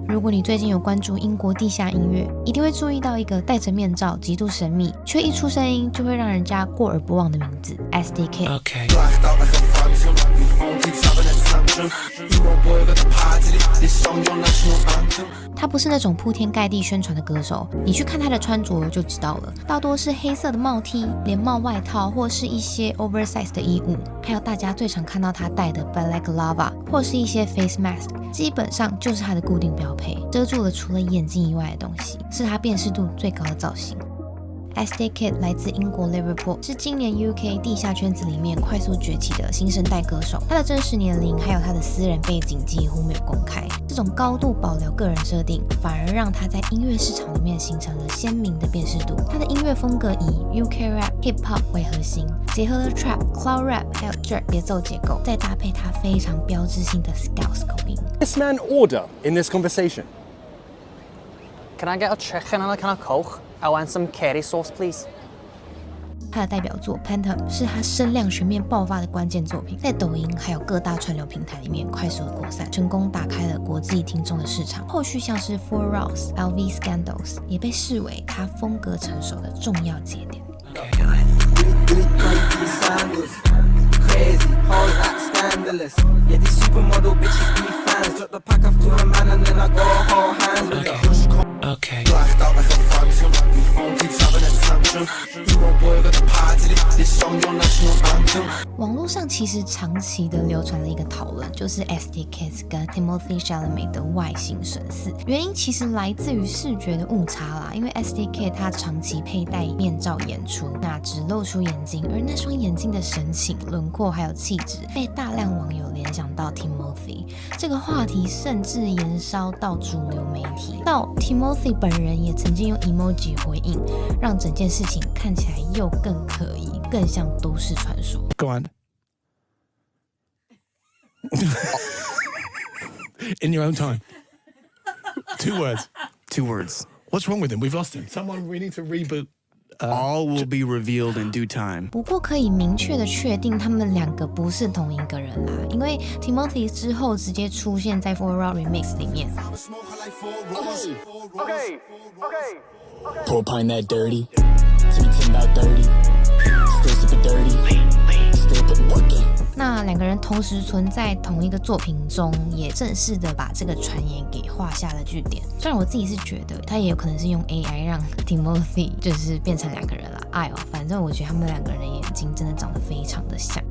如果你最近有关注英国地下音乐，一定会注意到一个戴着面罩、极度神秘，却一出声音就会让人家过耳不忘的名字 SDK。他不是那种铺天盖地宣传的歌手，你去看他的穿着就知道了，大多是黑色的帽 T、连帽外套或是一些 oversize 的衣物，还有大家最常看到他戴的 balaclava 或是一些 face mask， 基本上就是他的固定标配，遮住了除了眼睛以外的东西，是他辨识度最高的造型。SDK 来自英国 Liverpool， 是今年 UK 地下圈子里面快速崛起的新生代歌手。他的真实年龄还有他的私人背景几乎没有公开，这种高度保留个人设定，反而让他在音乐市场里面形成了鲜明的辨识度。他的音乐风格以 UK Rap、Hip Hop 为核心，结合了 Trap、Cloud Rap 还有 Jerk 节奏结构，再搭配他非常标志性的 Scouse 口音。This man order in this conversation. Can I get a chicken and a can of Coke? I want some curry sauce, please. 他的代表作 Phantom 是他声量全面爆发的关键作品，在抖音还有各大串流平台里面快速的扩散，成功打开了国际听众的市场。后续像是 For Ross、LV Scandals 也被视为他风格成熟的重要节点。网络上其实长期的流传了一个讨论，就是 SDK 跟 Timothée Chalamet 的外形神似，原因其实来自于视觉的误差啦。因为 SDK 他长期佩戴面罩演出，那只露出眼睛，而那双眼睛的神情、轮廓还有气质，被大量网友联想到 Timothée。这个话题甚至延烧到主流媒体，到 Timothée 本人也曾经用 emoji 回应，让整件事情看起来又更可疑，更像都市传说。Go on. In your own time. 2 words. 2 words. What's wrong with him? We've lost him. Someone, we need to reboot. All will be revealed in due time. 不过可以明确的确定，他们两个不是同一个人啦，因为 Timothée 之后直接出现在 For Raw Remix 里面。Pour pint that dirty. To be 10 about 30. Still sipping dirty. Still putting work in. 那两个人同时存在同一个作品中，也正式的把这个传言给画下了句点。虽然我自己是觉得他也有可能是用 AI 让 Timothée 就是变成两个人了，反正我觉得他们两个人的眼睛真的长得非常的像。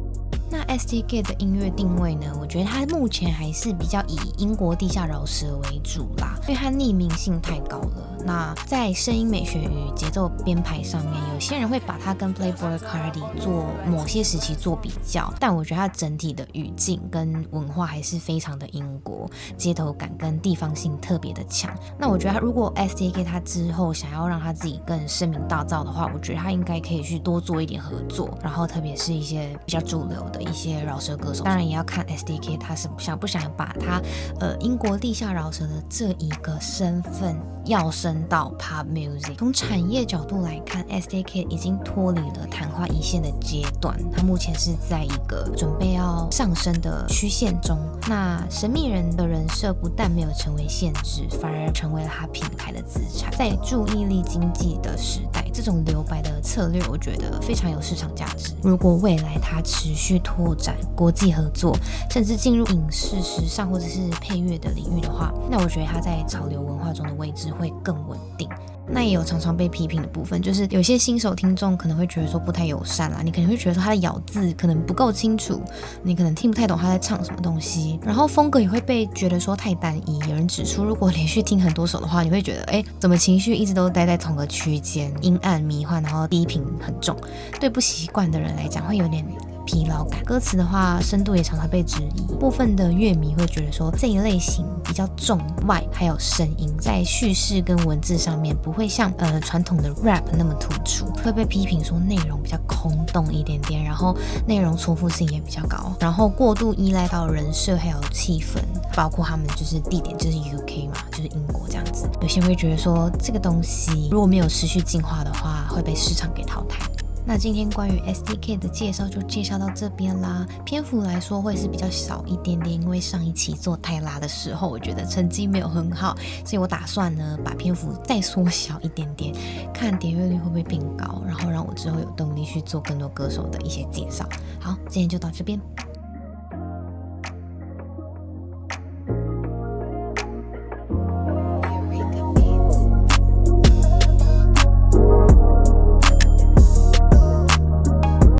那 SDK 的音乐定位呢？我觉得他目前还是比较以英国地下饶舌为主啦，因为他匿名性太高了。那在声音美学与节奏编排上面，有些人会把他跟 Playboi Carti 做某些时期做比较，但我觉得他整体的语境跟文化还是非常的英国，街头感跟地方性特别的强。那我觉得他如果 SDK 他之后想要让他自己更声名大噪的话，我觉得他应该可以去多做一点合作，然后特别是一些比较主流的一些饶舌歌手，当然也要看 SDK 他是想不想把他英国地下饶舌的这一个身份要升到 Pop Music。 从产业角度来看， SDK 已经脱离了昙花一现的阶段，他目前是在一个准备要上升的曲线中。那神秘人的人设不但没有成为限制，反而成为了他品牌的资产。在注意力经济的时代，这种留白的策略我觉得非常有市场价值。如果未来他持续拓展国际合作，甚至进入影视、时尚或者是配乐的领域的话，那我觉得他在潮流文化中的位置会更稳定。那也有常常被批评的部分，就是有些新手听众可能会觉得说不太友善啦，你可能会觉得说他的咬字可能不够清楚，你可能听不太懂他在唱什么东西，然后风格也会被觉得说太单一。有人指出，如果连续听很多首的话，你会觉得怎么情绪一直都待在同个区间，阴暗迷幻，然后低频很重，对不习惯的人来讲会有点疲劳感。歌词的话，深度也常常被质疑，部分的乐迷会觉得说这一类型比较重外还有声音，在叙事跟文字上面不会像传统的 rap 那么突出，会被批评说内容比较空洞一点点，然后内容重复性也比较高，然后过度依赖到人设还有气氛，包括他们就是地点就是 UK 嘛，就是英国这样子。有些人会觉得说这个东西如果没有持续进化的话，会被市场给淘汰。那今天关于 SDK 的介绍就介绍到这边啦，篇幅来说会是比较少一点点，因为上一期做泰拉的时候，我觉得成绩没有很好，所以我打算呢把篇幅再缩小一点点，看点阅率会不会变高，然后让我之后有动力去做更多歌手的一些介绍。好，今天就到这边。